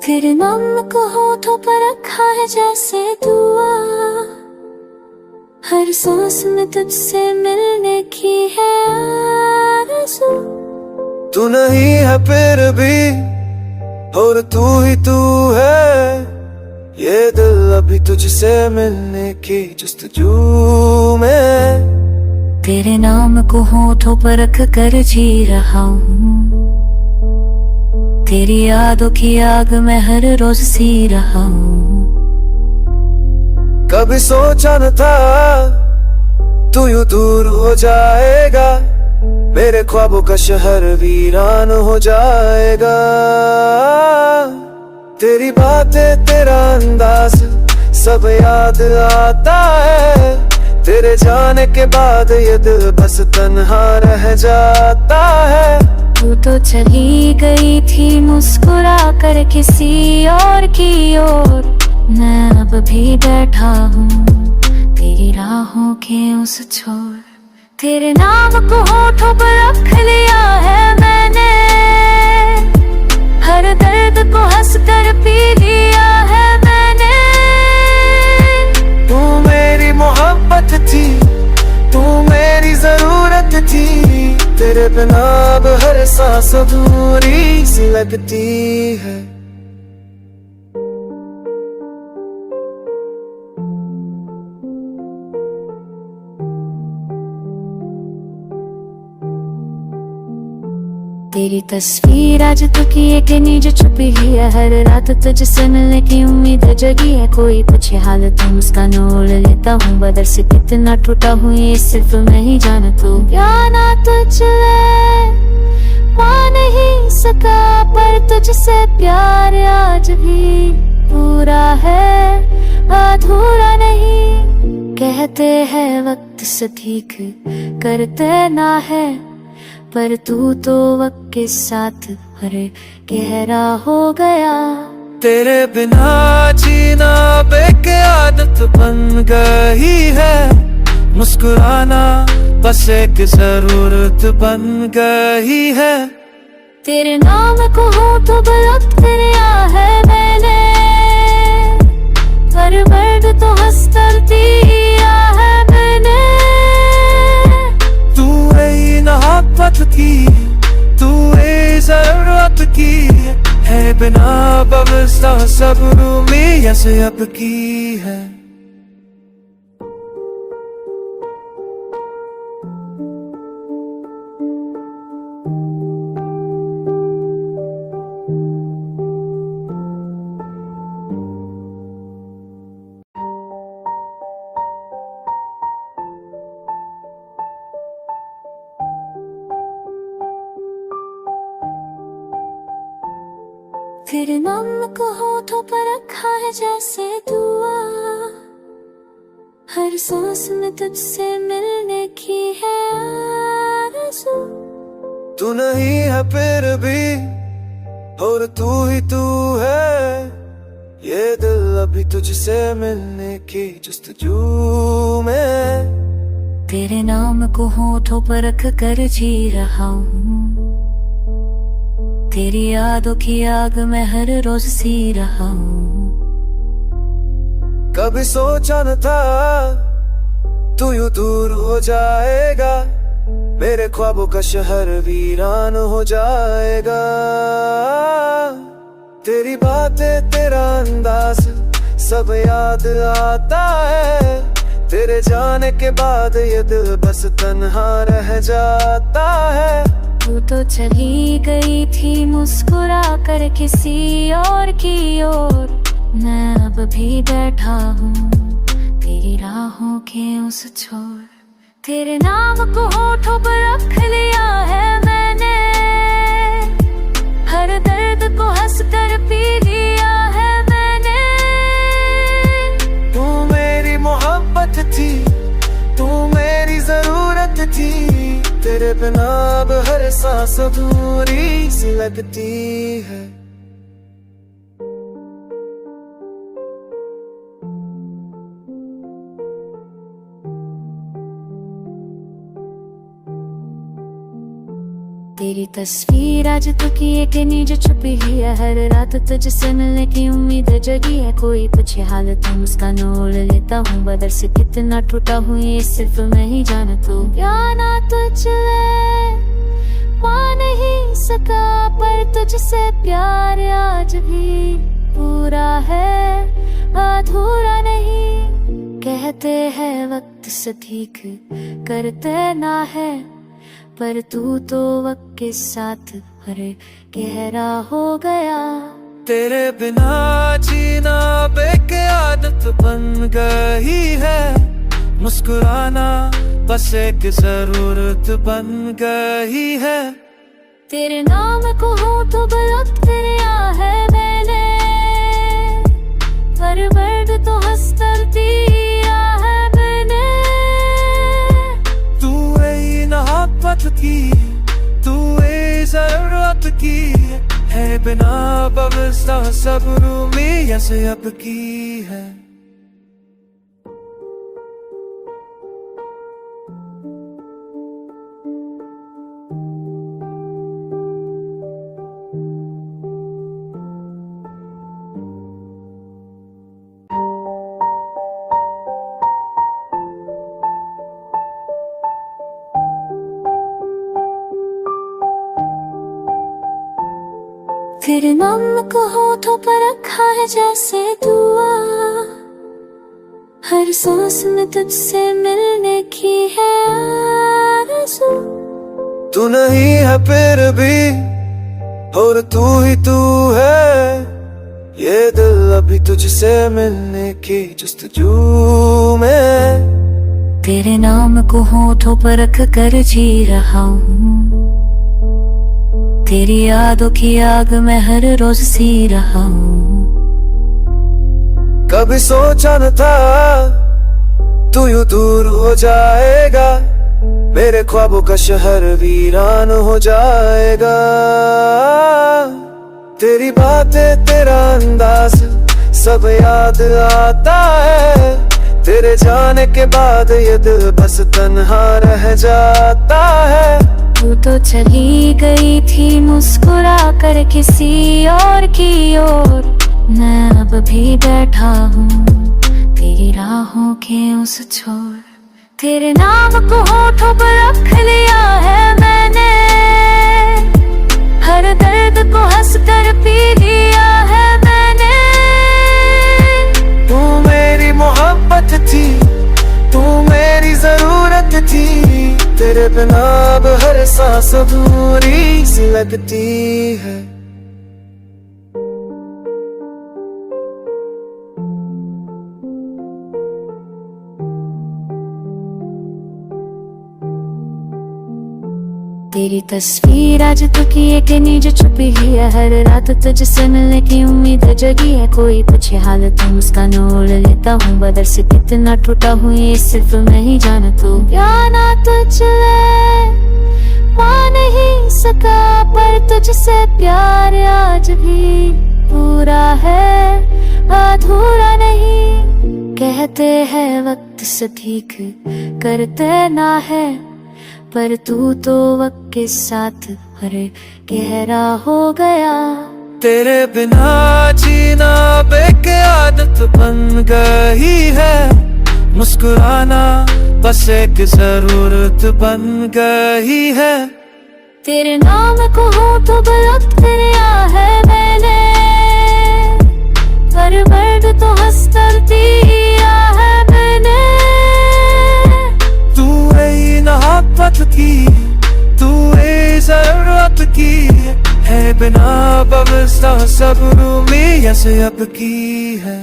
तेरे नाम को होठों पर रखा है जैसे दुआ, हर सांस में तुझसे मिलने की है आरज़ू। तू नहीं है फिर भी और तू ही तू है, ये दिल अभी तुझसे मिलने की जस्तजू में। तेरे नाम को होठों पर रख कर जी रहा हूँ, तेरी यादों की आग में हर रोज सी रहा हूँ। कभी सोचा न था तू यूं दूर हो जाएगा, मेरे ख्वाबों का शहर वीरान हो जाएगा। तेरी बातें तेरा अंदाज सब याद आता है, तेरे जाने के बाद ये दिल बस तन्हा रह जाता है। तू तो चली गई थी मुस्कुरा कर किसी और की ओर, मैं अब भी बैठा हूँ तेरी राहों के उस छोर। तेरे नाम को होठों पर रख लिया है मैंने, हर दर्द को हंस कर पी लिया है मैंने। तू मेरी मोहब्बत थी, तू मेरी जरूरत थी, तेरे बिना अब हर सांस अधूरी सी लगती है। तेरी तस्वीर आज तक एक नींद छुपी है, हर रात तुझसे मिलने की उम्मीद जगी है। कोई पूछे हाल तो मुस्कान ओढ़ लेता हूँ, बदर से कितना टूटा हूँ ये सिर्फ मैं ही जानता हूँ। क्या ना तुझे पा नहीं सका, पर तुझसे प्यार आज भी पूरा है, अधूरा नहीं। कहते हैं वक्त से ठीक करते ना है, पर तू तो वक्त के साथ हरे गहरा हो गया। तेरे बिना जीना बेक आदत बन गई है, मुस्कुराना बस एक जरूरत बन गई है। तेरे नाम को होठों पर रख लिया है मैंने, हर वर्ड तो हंस कर दिया है मैंने। तू मेरी मोहब्बत थी, तू मेरी जरूरत की है, बिना बवस्ता सब उम्मीद से अब की है। तेरे नाम को होठों पर रखा है जैसे दुआ, हर सांस में तुझसे मिलने की है आरज़ू। तू नहीं है फिर भी और तू ही तू है, ये दिल अभी तुझसे मिलने की जस्तजू में। तेरे नाम को होठों पर रख कर जी रहा हूँ, तेरी यादों की आग में हर रोज सी रहा हूँ। कभी सोचा न था तू यूं दूर हो जाएगा, मेरे ख्वाबों का शहर वीरान हो जाएगा। तेरी बातें तेरा अंदाज सब याद आता है, तेरे जाने के बाद ये दिल बस तन्हा रह जाता है। तू तो चली गई थी मुस्कुरा कर किसी और की ओर, मैं अब भी बैठा हूँ तेरी राहों के उस छोर। तेरे नाम को होठों पर रख लिया है मैंने, हर दर्द को हंस कर पी लिया है मैंने। तू मेरी मोहब्बत थी, तू मेरी जरूरत थी, तेरे बिना अब हर सांस अधूरी सी लगती है। तेरी तस्वीर आज तक एक नींद छुपी है, हर रात तुझसे मिलने की उम्मीद जगी है। कोई पूछे हाल तो मुस्कान ओढ़ लेता हूँ, बदर से कितना टूटा हूँ ये सिर्फ मैं ही जानता हूँ। क्या ना तुझे पा नहीं सका, पर तुझसे प्यार आज भी पूरा है, अधूरा नहीं। कहते हैं वक्त से ठीक करते ना है, पर तू तो वक्त के साथ हरे गहरा हो गया। तेरे बिना जीना बेके आदत बन गई है, मुस्कुराना बस एक जरूरत बन गई है। तेरे नाम को हो तो गलत तेरा है मैंने, पर वर्ड तो हंस कर दिया है मैंने। तू ए मोहब्बत की, तू ए जरूरत की है, बिना बवस्ता सब रूमी ऐसे अब की है। तेरे नाम को होठों पर रखा है जैसे दुआ, हर सांस में तुझसे मिलने की है आरज़ू। तू नहीं है फिर भी और तू ही तू है, ये दिल अभी तुझसे मिलने की जस्तजू में। तेरे नाम को होठों पर रख कर जी रहा हूँ, तेरी यादों की आग में हर रोज सी रहा हूँ। कभी सोचा न था तू यूं दूर हो जाएगा, मेरे ख्वाबों का शहर वीरान हो जाएगा। तेरी बातें तेरा अंदाज सब याद आता है, तेरे जाने के बाद ये दिल बस तन्हा रह जाता है। तू तो चली गई थी मुस्कुरा कर किसी और की ओर, मैं अब भी बैठा हूँ तेरी राहों के उस छोर। तेरे नाम को होठों पर रख लिया है मैंने, हर दर्द को हंस कर पी लिया है मैंने। तू मेरी मोहब्बत थी, तू मेरी जरूरत थी, तेरे बिना अब हर सांस अधूरी सी लगती है। तेरी तस्वीर आज तक एक नींद छुपी है, हर रात तुझसे मिलने की उम्मीद जगी है। कोई पूछे हाल तो मुस्कान ओढ़ लेता हूँ, बदर से कितना टूटा हूँ ये सिर्फ मैं ही जानता हूँ। क्या ना तुझे पा नहीं सका, पर तुझसे प्यार आज भी पूरा है, अधूरा नहीं। कहते हैं वक्त से ठीक करते ना है, पर तू तो वक्त के साथ हरे गहरा हो गया। तेरे बिना जीना बेके आदत बन गई है, मुस्कुराना बस एक जरूरत बन गई है। तेरे नाम को हो तो गलत तेरा है मैंने, पर वर्ड तो हंस कर दिया है मैंने। तू ए मोहब्बत की, तू ए जरूरत की है, बिना बवस्ता सब रूमी ऐसे अब की है।